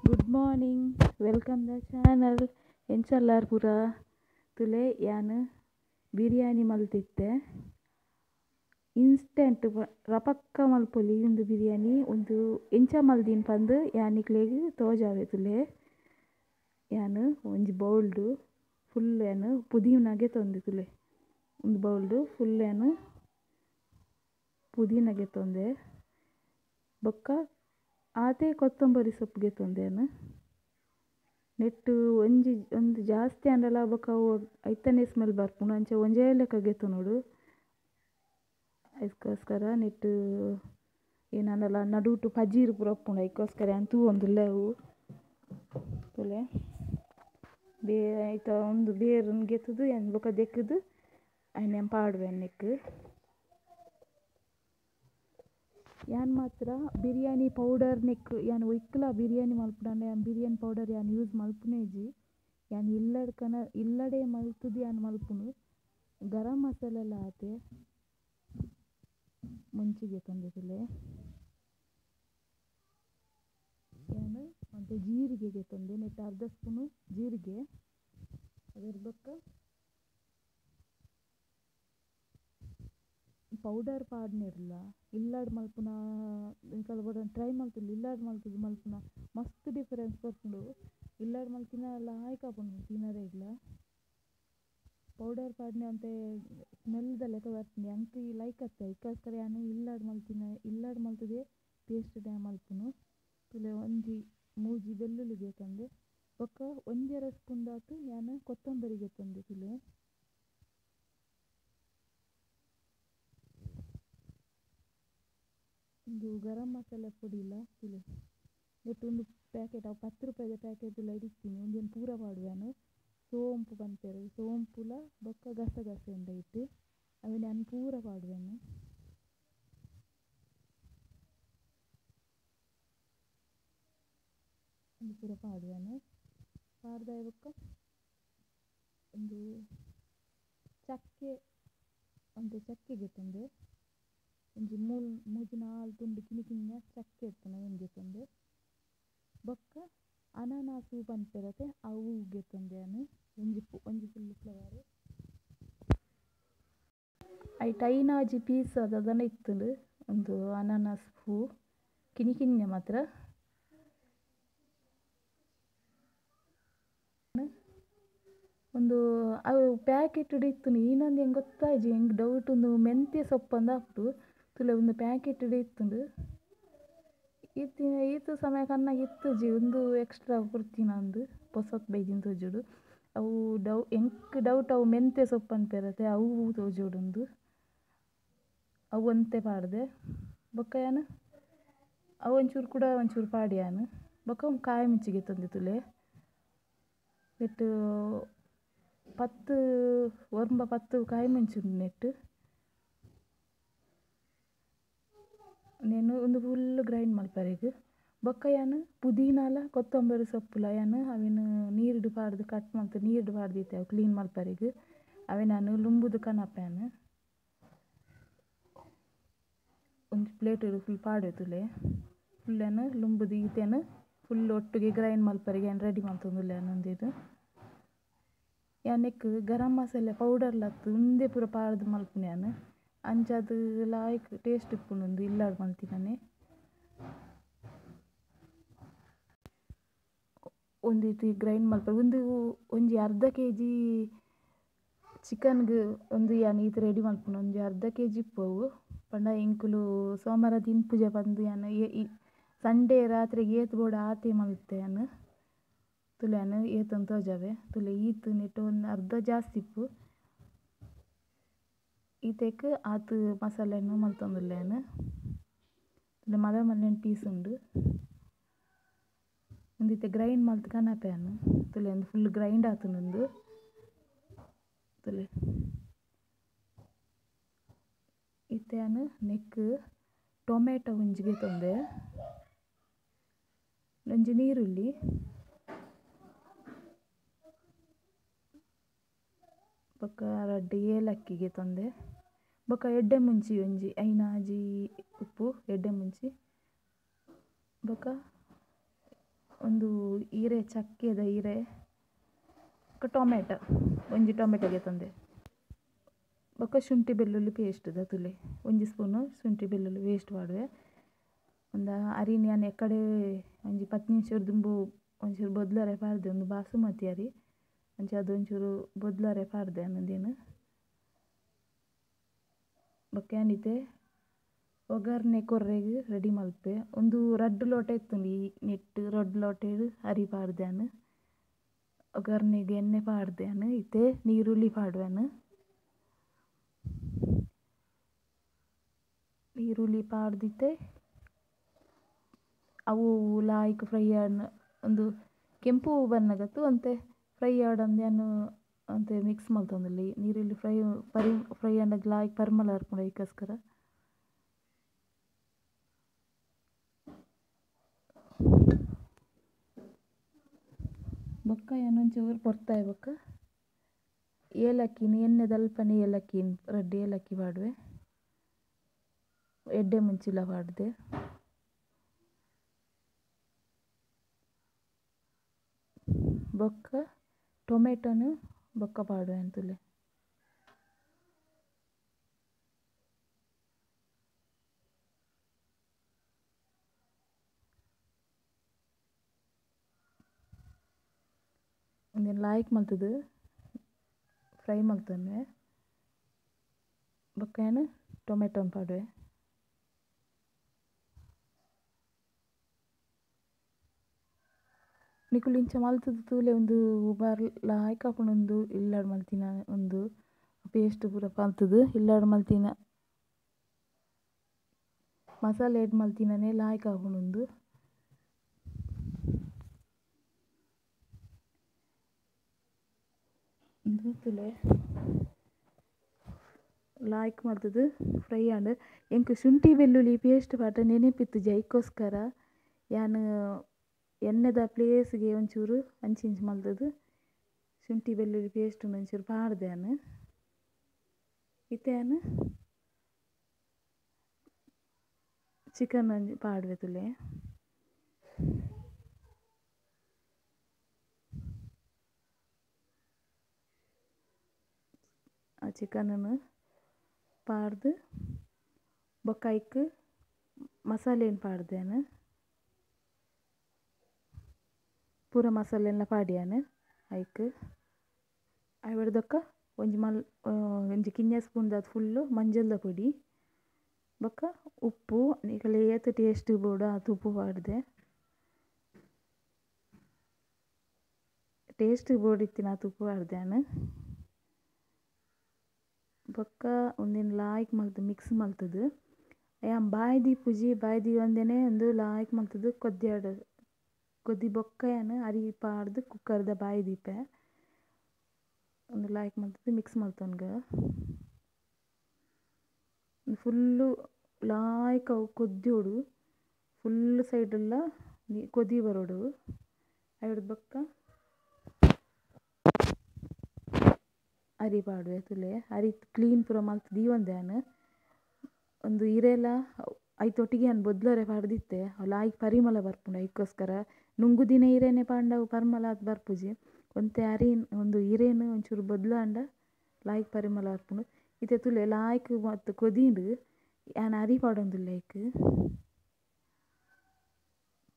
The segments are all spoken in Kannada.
Good morning, welcome the channel. Enchallar pura tule yanu biryani maltitte instant rapakka malpoli undu biryani undu encha maldin pandu yanikleg tojave tule yanu onji bowl full yanu pudinage tonde tule undu bowl full yanu pudinage tonde bokka ಆತೆ ಕೊತ್ತಂಬರಿ ಸೊಪ್ಪಿಗೆ ತಂದೇನು ನೆಟ್ಟು ಒಂದು ಜಾಸ್ತಿ ಅಂಡಲ ಬೊಕ್ಕ ಐತನೇ ಸ್ಮೆಲ್ ಬರ್ಪುಂಡು ಅಂಚೆ ಒಂಜೇ ಲೆಕ್ಕಗೆತ್ತು ನೋಡು ಅದಕ್ಕೋಸ್ಕರ ನೆಟ್ಟು ಏನಂದಲ್ಲ ನಡುಟು ಪಜೀರು ಪೂರ ಒಪ್ಪುಂಡು ಅದಕ್ಕೋಸ್ಕರ ಅಂತೂ ಒಂದು ಲೆವು ತುಲೆ ಬೇ ಆಯ್ತ ಒಂದು ಬೇರನ್ನು ಗೆತ್ತದು ಏನು ಬೊಕ್ಕ ದೆಕ್ಕದು ಅಯ್ನ ಪಾಡುವೆ ನೆಕ್ಕು ಯಾನ್ ಮಾತ್ರ ಬಿರಿಯಾನಿ ಪೌಡರ್ ನೆಕ್ ಯಾನ್ ಒಯ್ಕಲ ಬಿರಿಯಾನಿ ಮಲ್ಪುಂಡ ಯಾನ್ ಬಿರಿಯಾನಿ ಪೌಡರ್ ಯಾನ್ ಯೂಸ್ ಮಲ್ಪುನೇಜಿ ಯಾನ್ ಇಲ್ಲಡೆ ಮಲ್ತುದು ಯಾನ್ ಮಲ್ಪುನು ಗರಂ ಮಸಾಲೆ ಎಲ್ಲ ಆತೆ ಮುಂಚಿಗೆ ತಂದಿದ್ದಿಲ್ಲ ಯಾನು ಮತ್ತು ಜೀರಿಗೆಗೆ ತಂದೆ ನೆಟ್ಟು ಅರ್ಧ ಸ್ಪೂನು ಜೀರಿಗೆ ಅದರ ಬೊಕ್ಕ ಪೌಡರ್ ಪಾಡ್ನಿರಲ್ಲ ಇಲ್ಲಾಡ್ ಮಲ್ಪುನ ಕೆಲವು ಟ್ರೈ ಮಲ್ತಿಲ್ಲ ಇಲ್ಲಾಡ್ ಮಲ್ಪುನ ಮಸ್ತ್ ಡಿಫರೆನ್ಸ್ ಬರ್ಪುಂಡು ಇಲ್ಲಾಡ್ ಮಲ್ತಿನ ಎಲ್ಲ ಆಯ್ಕಾಪುಂಡು ತಿನ್ನರೇ ಇಲ್ಲ ಪೌಡರ್ ಪಾಡ್ನೆ ಅಂತ ಸ್ಮೆಲ್ದ ಲೆಕ್ಕ ಬರ್ತೀನಿ ಅಂಕ ಲೈಕ್ ಅತ್ತೆ ಅದಕ್ಕೋಸ್ಕರ ನಾನು ಇಲ್ಲಾಡ್ ಮಲ್ತದೆ ಪೇಸ್ಟ್ ಡ್ಯಾ ಮಲ್ಪುನು ತುಲೆ ಒಂಜಿ ಮೂಜಿ ಬೆಳ್ಳುಳ್ಳಿಗೆ ತಂದೆ ಬೊಕ್ಕ ಒಂಜೆರ ಸ್ಪೂನ್ ದಾತು ನಾನು ಕೊತ್ತಂಬರಿಗೆ ತಂದೆ ತುಲೆ ಒಂದು ಗರಂ ಮಸಾಲೆ ಪುಡಿ ಇಲ್ಲ ತುಲೆ ನೆಟ್ಟು ಒಂದು ಪ್ಯಾಕೆಟ್ ಅವು 10 ರೂಪಾಯಿದ ಪ್ಯಾಕೆಟ್ ಎಲ್ಲ ಇಡಿಸ್ತೀನಿ ಒಂದೇನು ಪೂರ ಪಾಡುವೆನು ಸೋಂಪು ಬಂತೇರು ಸೋಂಪುಲ ಬೊಕ್ಕ ಗಸಗಸೆ ಉಂಡ ಇಟ್ಟು ಅವು ನಾನು ಪೂರ ಪಾಡುವೆನು ಒಂದು ಪೂರ ಪಾಡುವೆನು ಪಾಡ್ದ ಬೊಕ್ಕ ಒಂದು ಚಕ್ಕೆಗೆ ತಂದೆ ಒಂಜಿ ಮೂಜಿ ನಾಲ್ ತುಂಡು ಕಿಣಿಕಿಣಿಯ ಚಕ್ಕೆ ಇರ್ತದೆ ಒಂಜಿ ತಂದೆ ಬೊಕ್ಕ ಅನಾನಸು ಪಂಪಿರತ್ತೆ ಅವುಗೆ ತಂದೆ ನಾನು ಒಂಜಿ ಫುಲ್ ಫ್ಲವರ್ ಐಟ್ ಐನಾಜಿ ಪೀಸ್ ಅದನ್ನ ಇತ್ತಂದು ಒಂದು ಅನಾನಸ್ ಹೂ ಕಿಣಿಕಿಣಿಯ ಮಾತ್ರ ಒಂದು ಅವು ಪ್ಯಾಕೆಟ್ ಇತ್ತು ಇನ್ನೊಂದು ಹೆಂಗೆ ಗೊತ್ತಾಯ್ತು ಹೆಂಗೆ ಡೌಟ್ ಒಂದು ಮೆಂತ್ಯ ಸೊಪ್ಪು ಅಂದ ಹಾಕ್ತು ತುಲೆ ಒಂದು ಪ್ಯಾಕೆಟ್ ಇತ್ತುಂಡು ಈತು ಸಮಯ ಕಣ್ಣಾಗಿ ಇತ್ತುಜಿ ಒಂದು ಎಕ್ಸ್ಟ್ರಾ ಕೊಡ್ತೀನಿ ಒಂದು ಪೊಸತ್ ಬೈಜಿನ ತೋಜುಡು ಅವು ಡೌಟ್ ಅವು ಮೆಂತ್ಯ ಸೊಪ್ಪು ಅಂತಿರತ್ತೆ ಅವು ತೋಜುಡುಂದು ಅವು ಅಂತೆ ಪಾಡ್ದೆ ಬೊಕ್ಕ ಯಾನು ಅವು ಒಂಚೂರು ಪಾಡಿ ಯಾನು ಬೊಕ್ಕ ಒಂದು ಕಾಯಿ ಮಿಂಚಿಗೆ ತಂದೆ ತುಲೆ ನೆಟ್ಟು 10 ಕಾಯಿ ಮೆಣಸು ನೆಟ್ಟು నేను ಒಂದು ಫುಲ್ ಗ್ರೈಂಡ್ ಮಲ್ಪರೆಗ್ ಬೊಕ್ಕ ಯಾನು ಪುದೀನಾಲ ಕೊತ್ತಂಬರಿ ಸೊಪ್ಪುಲ ಯಾನು ಅವಿನ ನೀರುಡು ಪಾಡ್ದು ಕಟ್ ಮಲ್ತು ನೀರುಡು ಪಾಡ್ದಿತ್ತೆ ಅವು ಕ್ಲೀನ್ ಮಲ್ಪರೆಗ್ ಅವೆ ನಾನು ಲುಂಬುದು ಕನಪ್ಯಾನು ಒಂದು ಪ್ಲೇಟ್ ಫುಲ್ ಪಾಡೆ ತುಲೆ ಫುಲ್ ಏನು ಲುಂಬುದು ಈತೇನು ಫುಲ್ ಒಟ್ಟಿಗೆ ಗ್ರೈಂಡ್ ಮಲ್ಪರೆಗೆ ಏನು ರೆಡಿ ಮಲ್ತೊಂದುಲ್ಲ ಅನ್ನೊಂದಿದು ಯಾನೆಕ್ ಗರಂ ಮಸಾಲೆ ಪೌಡರ್ ಲತ್ತು ಉಂದೆ ಪೂರ ಪಾಡ್ದು ಮಲ್ಪುನೆ ಯಾನು ಅಂಚದು ಲಾಯ್ಕ್ ಟೇಸ್ಟ್ ಇಪ್ಪುಂಡು ಇಲ್ಲಾಡ್ ಮಲ್ತಿನಾನೆ ಒಂದೀತಿ ಗ್ರೈಂಡ್ ಮಲ್ಪ ಒಂಜಿ ಅರ್ಧ kg ಚಿಕನ್ಗೆ ಒಂದು ಯಾನು ಈತ ರೆಡಿ ಮಲ್ಪುಂಡು ಒಂಜಿ ಅರ್ಧ kg ಇಪ್ಪವು ಪಂಡ ಇಂಕುಲು ಸೋಮವಾರ ತಿನ್ಪುಜೆ ಬಂದು ಯಾನು ಸಂಡೇ ರಾತ್ರಿಗೆ ಏತ್ ಬೋಡ ಆತೆ ಮಲ್ತೆ ಯಾನು ತುಲೆ ಯಾನು ಏತಂದು ತೋಜಾವೆ ತುಲೆ ಈತು ನೆಟ್ಟು ಒಂದು ಅರ್ಧ ಜಾಸ್ತಿ ಇಪ್ಪು ಈತೆಕ್ ಆತು ಮಸಾಲೆಯನ್ನು ಮಲ್ತೊಂದುಲ್ಲೇನು ತುಲೆ ಮಲ್ಲ ಪೀಸ್ ಉಂಡು ಒಂದೀತೆ ಗ್ರೈಂಡ್ ಮಲ್ತು ಕನಪೆಯಾನು ತುಲೆ ಒಂದು ಫುಲ್ ಗ್ರೈಂಡ್ ಆತುಂಡು ತುಲೆ ಈತೆಯಾನು ನೆಕ್ ಟೊಮೆಟೊ ಒಂಜಿಗೆ ತಂದೆ ಒಂಜಿ ನೀರುಳ್ಳಿ ಬೊಕ್ಕ ರಡ್ಡ್ ಏಲಕ್ಕಿಗೆ ತಂದೆ ಬೊಕ್ಕ ಎಡ್ಡೆ ಮುಂಚಿ ಒಂಜಿ ಐನಾಜಿ ಉಪ್ಪು ಎಡ್ಡೆ ಮುಂಚಿ ಬೊಕ್ಕ ಒಂದು ಹೀರೆ ಚಕ್ಕೆದ ಹೀರೆ ಟೊಮೆಟೊ ಒಂಜಿ ಟೊಮೆಟೊಗೆ ತಂದೆ ಬೊಕ್ಕ ಶುಂಠಿ ಬೆಳ್ಳುಳ್ಳಿ ಪೇಸ್ಟ್ ತುಲೆ 1 ಸ್ಪೂನು ಶುಂಠಿ ಬೆಳ್ಳುಳ್ಳಿ ಪೇಸ್ಟ್ ಮಾಡುವೆ ಒಂದು ಅರಿನಿ ನಾನು ಎಕ್ಕಡೆ ಒಂಜಿ 10 ನಿಮಿಷ ದುಂಬು ಒಂಚೂರು ಬೊದ್ಲರೆ ಪಾಡ್ದೆ ಒಂದು ಬಾಸುಮತಿ ಅರಿ ಅಂಚೆ ಅದೊಂಚೂರು ಬೊದ್ಲರೆ ಪಾಡ್ದೆ ಅನ್ನೊಂದೇನು ಬೊಕ್ಕ ಏನಿತ್ತೆ ಒಗ್ಗರಣೆ ಕೊರ್ರೆಗ್ ರೆಡಿ ಮಲ್ಪೆ ಒಂದು 2 ಲೋಟ ಇತ್ತುಂಡು ಈ ನೆಟ್ಟು 2 ಲೋಟೆಡು ಅರಿ ಪಾಡ್ದೆ ಅನ್ನು ಒಗ್ಗರಣೆಗೆ ಎಣ್ಣೆ ಪಾಡ್ದೆ ಅನ್ನು ಇತ್ತೆ ನೀರುಳ್ಳಿ ಪಾಡುವೆನು ಈರುಳ್ಳಿ ಪಾಡ್ದಿತ್ತೆ ಅವು ಲಾಯ್ಕ್ ಫ್ರೈ ಒಂದು ಕೆಂಪು ಬಣ್ಣಗತ್ತು ಅಂತೆ ಫ್ರೈ ಆಡಂದೇನು ಅಂತೆ ಮಿಕ್ಸ್ ಮಲ್ತೊಂದುಲ್ಲೆ ನೀರುಳ್ಳಿ ಫ್ರೈ ಅಂಡಗ್ ಲಾಯ್ಕ್ ಪರಿಮಳ ಹರ್ಪುಂಡು ಅದಕ್ಕೋಸ್ಕರ ಬೊಕ್ಕ ಏನೊಂಚೂರು ಪೊರ್ತಾಯಿ ಬೊಕ್ಕ ಏಲಕ್ಕಿನ ಎಣ್ಣೆ ದಲ್ಪನೆ ಏಲಕ್ಕಿನ 2 ಏಲಕ್ಕಿ ಪಾಡುವೆ ಎಡ್ಡೆ ಮುಂಚಿಲ ಪಾಡ್ದೆ ಬೊಕ್ಕ ಟೊಮೆಟೊನು ಬೊಕ್ಕ ಪಾಡುವೆ ಅಂತುಲೆ ಒಂದೇನು ಲಾಯ್ಕ್ ಮಲ್ತದು ಫ್ರೈ ಮಲ್ತೊನ್ನೆ ಬೊಕ್ಕ ಏನು ಟೊಮೆಟೊನ ಪಾಡುವೆ ನಿಕುಲು ಇಂಚ ಮಲ್ತದು ತೂಲೆ ಒಂದು ಬಾರ್ ಲಾಯ್ಕ್ ಆಪುಂಡು ಇಲ್ಲಾಡ್ ಮಲ್ತಿನ ಒಂದು ಪೇಸ್ಟ್ ಪೂರ ಪಾಲ್ತದು ಇಲ್ಲಾಡ್ ಮಲ್ತಿನ ಮಸಾಲೆ ಎಡ್ ಮಲ್ತಿನನೆ ಲಾಯ್ಕ್ ಆಪುಂಡು ತುಲೆ ಲಾಯ್ಕ್ ಮಲ್ತದು ಫ್ರೈ ಆಂಡ್ ಎಂಕ್ ಶುಂಠಿ ಬೆಳ್ಳುಳ್ಳಿ ಪೇಸ್ಟ್ ಪಾಡ್ರೆ ನೆನೆಪಿತ್ತು ಜೈಕೋಸ್ಕರ ಯಾನು ಎಣ್ಣೆದ ಪ್ಲೇಸ್ಗೆ ಒಂಚೂರು ಅಂಚಿಂಚು ಮಲ್ತದು ಶುಂಠಿ ಬೆಳ್ಳುಳ್ಳಿ ಪೇಸ್ಟ್ ಒಂಚೂರು ಪಾಡ್ದೆ ನಾನು ಇತ್ತೆ ನಾನು ಚಿಕನ್ ಪಾಡ್ವೆ ತುಲೆ ಆ ಚಿಕನನ್ನು ಪಾಡ್ದು ಬೊಕ್ಕ ಐಕ್ ಮಸಾಲೆನ ಪಾಡ್ದೇನು ಪೂರ ಮಸಾಲೆ ಎಲ್ಲ ಪಾಡ್ಯಾನು ಐಕ್ ಐವಡ್ದಕ್ಕ ಒಂಜಿ ಕಿನ್ನೆ ಸ್ಪೂನ್ದ ಫುಲ್ಲು ಮಂಜಲ್ದ ಪೊಡಿ ಬೊಕ್ಕ ಉಪ್ಪು ನಿಕಲೆ ಏತ್ ಟೇಸ್ಟ್ ಬೋಡು ಅದು ಉಪ್ಪು ಪಾಡ್ದೆ ಟೇಸ್ಟ್ ಬೋರ್ಡ್ ಇತ್ತಿನ ಅದು ಉಪ್ಪು ಪಾಡ್ದೆ ನಾನು ಬೊಕ್ಕ ಒಂದಿನ ಲಾಯ್ಕ್ ಮಲ್ತು ಮಿಕ್ಸ್ ಮಲ್ತದು ಬಾಯಿ ದೀಪುಜಿ ಬಾಯಿ ಒಂದೇನೆ ಒಂದು ಲಾಯ್ಕ್ ಮಲ್ತದು ಕೊದ್ದಿ ಬೊಕ್ಕ ಏನು ಅರಿ ಪಾಡ್ದು ಕುಕ್ಕರ್ದ ಬಾಯಿ ದೀಪೆ ಒಂದು ಲಾಯ್ಕ್ ಮಲ್ತದು ಮಿಕ್ಸ್ ಮಲ್ತೊನ್ಗ ಫುಲ್ಲು ಲಾಯ್ಕ್ ಅವು ಕೊದ್ಯೋಡು ಫುಲ್ ಸೈಡೆಲ್ಲ ಕೊದಿ ಬರೋಡು ಐವಡ್ ಬೊಕ್ಕ ಅರಿ ಪಾಡುವೆ ತುಲೆ ಅರಿ ಕ್ಲೀನ್ ಪೂರ ಮಲ್ತು ದೀವಂದೆ ಒಂದು ಹಿರೆಲ ಐತೊಟ್ಟಿಗೆ ನಾನು ಬೊದ್ಲರೆ ಪಾಡ್ದಿತ್ತೆ ಲಾಯ್ಕ್ ಪರಿಮಳ ಬರ್ಪುಂಡು ಅದಕ್ಕೋಸ್ಕರ ನುಂಗು ದಿನ ಹಿರೇನೆ ಪಾಂಡವು ಪರಿಮಳ ಅದು ಬರ್ಪುಜಿ ಒಂತೆ ಒಂದು ಹಿರೇನು ಒಂಚೂರು ಬೊದ್ಲಾಂಡ ಲಾಯ್ಕ್ ಪರಿಮಳ ಬರ್ಪುಂಡು ಇತ್ತೆ ತುಲೆ ಲಾಯ್ಕ್ ಮತ್ತು ಕೊದಿಂಡು ಯಾನ್ ಅರಿ ಪಾಡೊಂದುಲ್ಲೆ ಐಕ್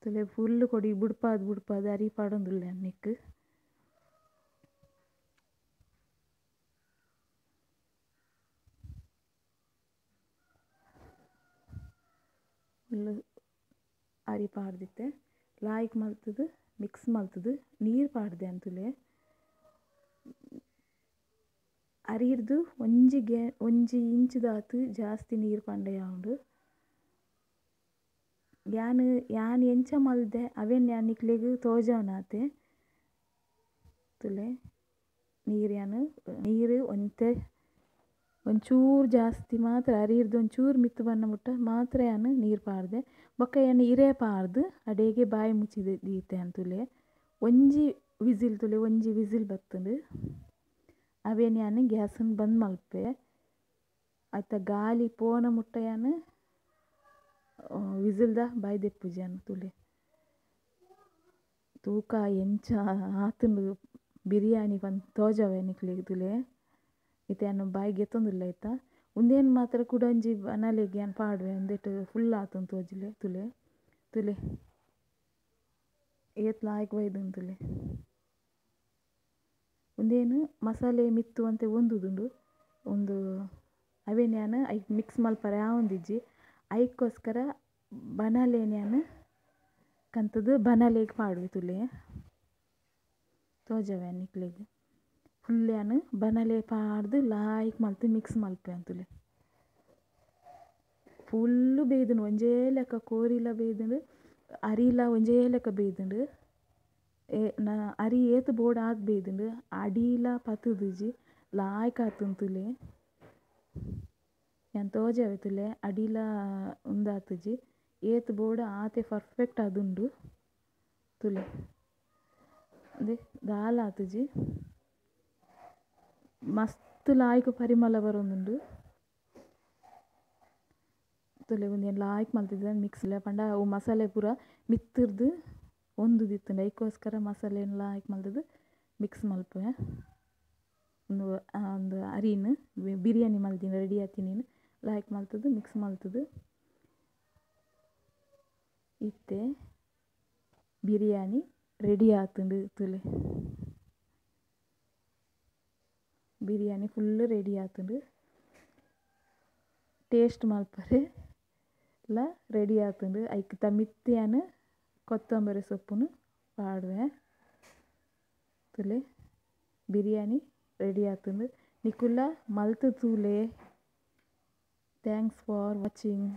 ತುಲೆ ಫುಲ್ ಕೊಡಿ ಬುಡ್ಪಾದ್ ಅರಿ ಪಾಡೊಂದುಲ್ಲೆ ಅನ್ನಿಕ್ ಫುಲ್ಲು ಅರಿ ಪಾಡ್ದಿತ್ತೆ ಲಾಯ್ಕ್ ಮಲ್ತದು ಮಿಕ್ಸ್ ಮಲ್ತದು ನೀರು ಪಾಡ್ದೆ ಅಂತುಲೆ ಅರಿರ್ದು ಒಂಜಿ ಇಂಚುದಾತು ಜಾಸ್ತಿ ನೀರು ಪಂಡೆ ಉಂಡು ಯಾನ್ ಎಂಚ ಮಲ್ದೆ ಅವೇನ್ ಯಾನ್ ನಿಕ್ಲೆಗ್ ತೋಜವನಾತೆ ತುಲೆ ನೀರು ಒಂಚೂರು ಜಾಸ್ತಿ ಮಾತ್ರ ಅರಿರ್ದು ಒಂಚೂರು ಮಿತ್ತು ಬಣ್ಣ ಮುಟ್ಟ ಮಾತ್ರ ಯಾನು ನೀರು ಪಾಡ್ದೆ ಬೊಕ್ಕ ಏನು ಹಿರೇ ಪಾಡ್ದು ಅಡೆಗೆ ಬಾಯಿ ಮುಚ್ಚಿದ ದೀತೆ ಅಂತುಲೆ ಒಂಜಿ ವಿಸಿಲ್ ಬರ್ತುಂಡು ಅವೇನು ಯಾನು ಗ್ಯಾಸನ್ನು ಬಂದ್ ಮಲ್ಪೆ ಆಯ್ತ ಗಾಳಿ ಪೋನ ಮುಟ್ಟ ಯಾನು ವಿಸಿಲ್ದ ಬಾಯಿ ದೆಪ್ಪುಜಿ ತುಲೆ ತೂಕ ಎಂಚ ಆತುಂಡು ಬಿರಿಯಾನಿ ಪಂದ್ ತೋಜವೆ ನಿಕ್ಲಿಗೆ ತುಲೆ ಇತ್ತೆ ಬಾಯಿಗೆ ಎತ್ತೊಂದಿಲ್ಲ ಆಯ್ತಾ ಒಂದೇನು ಮಾತ್ರ ಕುಡಂಜಿ ಬನಲೆಗೆ ಏನು ಪಾಡ್ವೆ ಅಂದಿಟ್ಟು ಫುಲ್ ಆತುಂಡು ತೋಜುಲೆ ತುಲೆ ತುಲೆ ಏತ್ ಲಾಯ್ಕ್ ಬೈದು ತುಲೆ ಒಂದೇನು ಮಸಾಲೆ ಮಿತ್ತು ಅಂತ ಒಂದುದುಂಡು ಒಂದು ಅವೇನ್ಯಾನು ಐಕ್ ಮಿಕ್ಸ್ ಮಲ್ಪರೆ ಒಂದಿಜ್ಜಿ ಐಕ್ಕೋಸ್ಕರ ಬನಾಲೆನ್ಯಾನು ಕಂತದು ಬನಾಲೆಗೆ ಪಾಡ್ವೆ ತುಲೆ ತೋಜವೆ ನಿಕ್ಲಿಗೆ ಫುಲ್ಲ್ಯಾನು ಬನಾಲೆ ಪಾಡ್ದು ಲಾಯ್ಕ್ ಮಲ್ತು ಮಿಕ್ಸ್ ಮಲ್ಪೆ ಅಂತುಲೆ ಫುಲ್ಲು ಬೇಯ್ದುಂಡು ಒಂಜೇ ಲೆಕ್ಕ ಕೋರಿಲ ಬೇಯ್ದುಂಡು ಅರಿಲ ಒಂಜೇ ಲೆಕ್ಕ ಬೇಯ್ದುಂಡು ಅರಿ ಏತು ಬೋರ್ಡ್ ಆದ್ ಬೇಯ್ದುಂಡು ಅಡಿಲ ಪತುದುಜಿ ಲಾಯ್ಕ್ ಆತುಂತುಲೆ ಯಾನ್ ತೋಜವೆ ತುಲೆ ಅಡಿಲ ಉಂದಾತುಜಿ ಏತ್ ಬೋರ್ಡ್ ಆತೆ ಪರ್ಫೆಕ್ಟ್ ಅದುಂಡು ತುಲೆ ಅದೇ ದಾಲ್ ಆತುಜಿ ಮಸ್ತ್ ಲಾಯ್ಕ್ ಪರಿಮಳ ಬರೋಂದುಂಡು ತುಲೆ ಒಂದೇನು ಲಾಯ್ಕ್ ಮಲ್ತಿದ್ದ ಮಿಕ್ಸ್ಲೆ ಪಂಡ ಅವು ಮಸಾಲೆ ಪೂರ ಮಿತ್ತರ್ದು ಒಂದು ದಿತ್ತುಂಡು ಐಕೋಸ್ಕರ ಮಸಾಲೆನ ಲಾಯ್ಕ್ ಮಲ್ತದು ಮಿಕ್ಸ್ ಮಲ್ಪೆ ಒಂದು ಅರಿನು ಬಿರಿಯಾನಿ ಮಲ್ತಿನ ರೆಡಿ ಆತಿನೇನು ಲಾಯ್ಕ್ ಮಲ್ತದು ಮಿಕ್ಸ್ ಮಲ್ತದು ಇತ್ತೆ ಬಿರಿಯಾನಿ ರೆಡಿ ಆತುಂಡು ತುಲೆ ಬಿರಿಯಾನಿ ಫುಲ್ಲು ರೆಡಿ ಆತುಂಡು ಟೇಸ್ಟ್ ಮಲ್ಪರೆ ಎಲ್ಲ ರೆಡಿ ಆತುಂಡು ಐಕ್ ಮಿತ್ತಿಯಾನು ಕೊತ್ತಂಬರಿ ಸೊಪ್ಪುನು ಪಾಡ್ವೆ ತುಲೆ ಬಿರಿಯಾನಿ ರೆಡಿ ಆತುಂಡು ನಿಕುಲ್ಲ ಮಲ್ತು ತೂಲೆ ಥ್ಯಾಂಕ್ಸ್ ಫಾರ್ ವಾಚಿಂಗ್.